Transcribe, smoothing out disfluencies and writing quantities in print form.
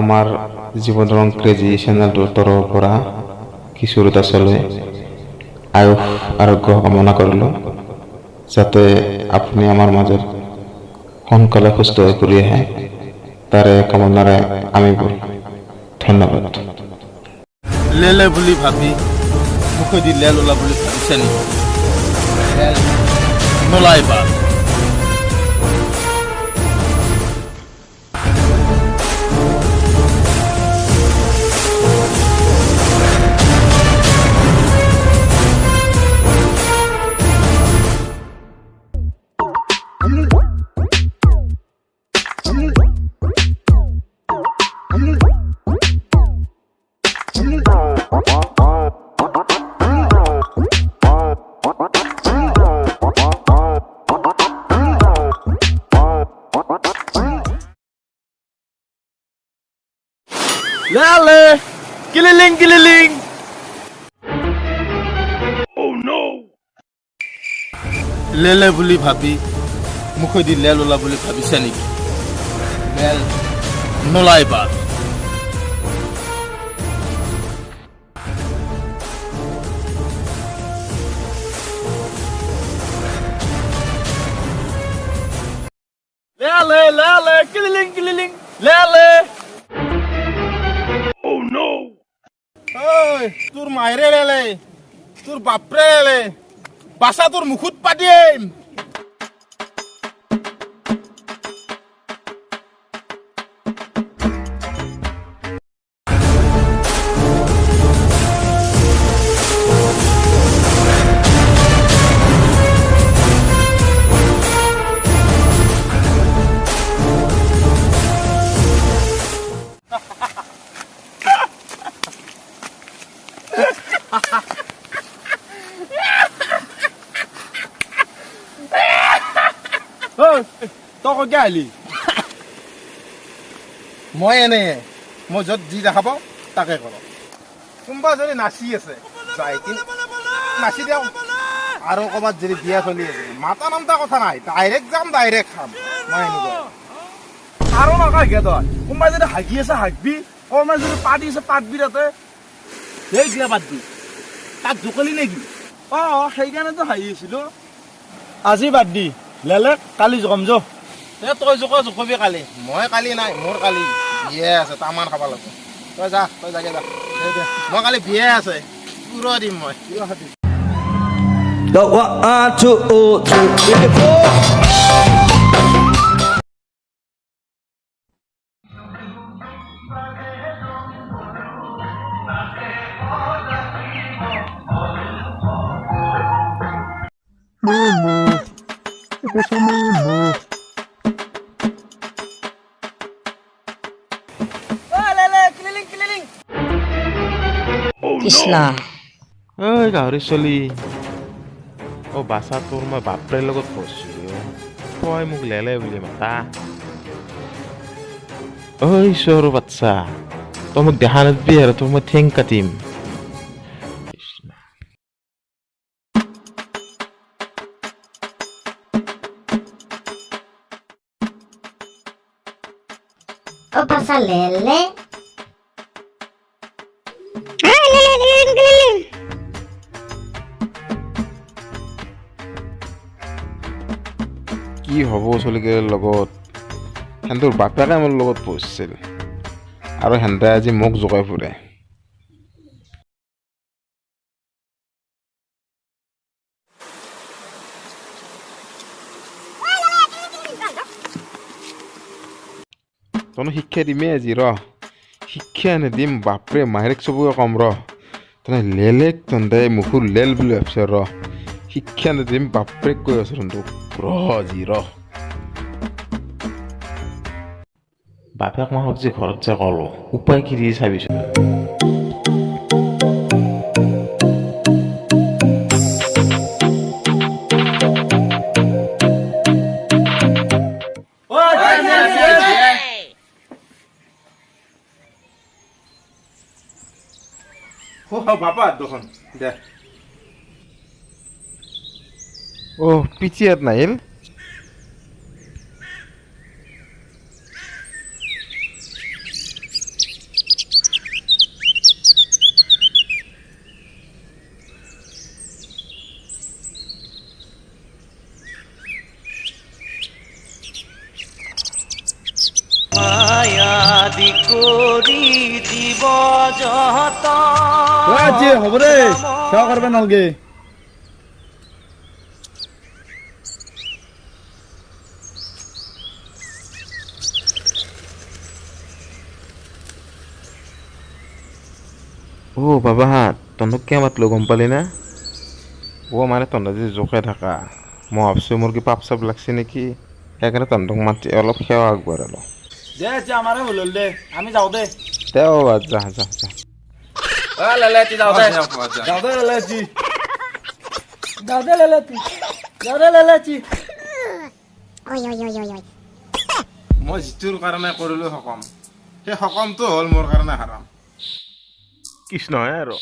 আমাৰ জীৱন ৰং ক্ৰেজি চেনেলটোৰ তৰফৰ পৰা কিশোৰ দাসলৈ আয়ুস আৰোগ্য কামনা কৰিলোঁ, যাতে আপুনি আমাৰ মাজত সোনকালে সুস্থ হৈ ঘূৰি আহে, তাৰে কামনাৰে আমি ধন্যবাদ। লেলে বুলি ভাবি মুখেদি লেল ওলা বুলি ভাবিছে নেকি? লেল নোলাইবা। Lale! Kililing, kililing! Oh no! লেলে বুলি ভাবি মুখেদি লেল ওলা বুলি ভাবিছে নেকি? লেল নোলাইবা। Lale, lale, kililing, kililing, lale! Oh no! Oi, তোর মাইরে লেলে, তোর বাপরে লেলে, বাসা তোর মুখত পাতিম। তই কৈ আহিলি মই এনে মই য'ত যি দেখা পাওঁ তাকে কৰোঁ। কোনোবা যদি নাচি আছে যাই কি নাচি দিওঁ, আৰু ক'ৰবাত যদি বিয়া চলি আছে মাতা নামতা কথা নাই, ডাইৰেক্ট যাম ডাইৰেক্ট খাম। মই এনেকুৱা আৰু নাকাগে তই কোনোবাই যদি হাগি আছে হাগবি, কোনোবাই যদি পাতি আছে পাতবি, তাতে সেই কিয় পাতবি তাক জোকালি নেকি? অঁ সেইকাৰণেতো হাঁহি আছিলো। আজি বাদ দি লেলেক কালি জকম য। তই জোকাবি কালি, মই কালি নাই, মোৰ কালি বিয়ে আছে, তামান খাব লাগিব। তই যা, তই যাগে যা, মই কালি বিয়ে আছে, পুৰ দিম মই। কৃষ্ণ ঐ গাহৰি চলি, অ' বাচা তোৰ মই বাপৰে লগত পঢ়ছিলো, তই মোক লেলে বুলি মাতা। ঐ চৰু বাচ্চা, তই মোক দেখা নাদবি আৰু তোৰ মই ঠেং কাটিম। o pasa lele কি হ'ব চলিকেৰ লগত? সেন্দৰ বাপেকে মোৰ লগত পঢ়িছিল আৰু সেন্তে আজি মোক জোকাই ফুৰে। তই শিক্ষা দিমেই আজি, ৰ শিক্ষা নিদিম বাপৰে মাহিৰেক চবকে কম ৰ। তই লেলেক তহঁতে মুখৰ লেল বুলি ভাবছ, ৰ শিক্ষা নিদিম বাপৰেক কৈ আছো তোক, ৰ আজি ৰ। বাপেক মাহক যে ঘৰত যে ক'লো, উপায় কি দি চাবিচোন। বাপা দেখোন দে পিচিয়াত নাহিল। আজি হ'ব দে সেৱা কৰিব নালগে বাবাহাত তহঁতক কিয় মাতলো গম পালি না মানে তহঁতে যে জোকে থাকা মই ভাবছোঁ মোৰ কি পাপ চাপ লাগছে নেকি সেইকাৰণে তহঁতক মাতি অলপ সেৱা আগবঢ়ালো দে এতিয়া আমাৰে ভুল হ'ল দে আমি যাওঁ দে যা যা যা লেলেটি যাওঁ দে যাওঁ দে লেলেটি যাওঁ দে লেলেটি যাওঁ দে লেলেটি মই যিটোৰ কাৰণে কৰিলোঁ সকাম সেই সকামটো হ'ল মোৰ কাৰণে হাৰাম কৃষ্ণহে আৰু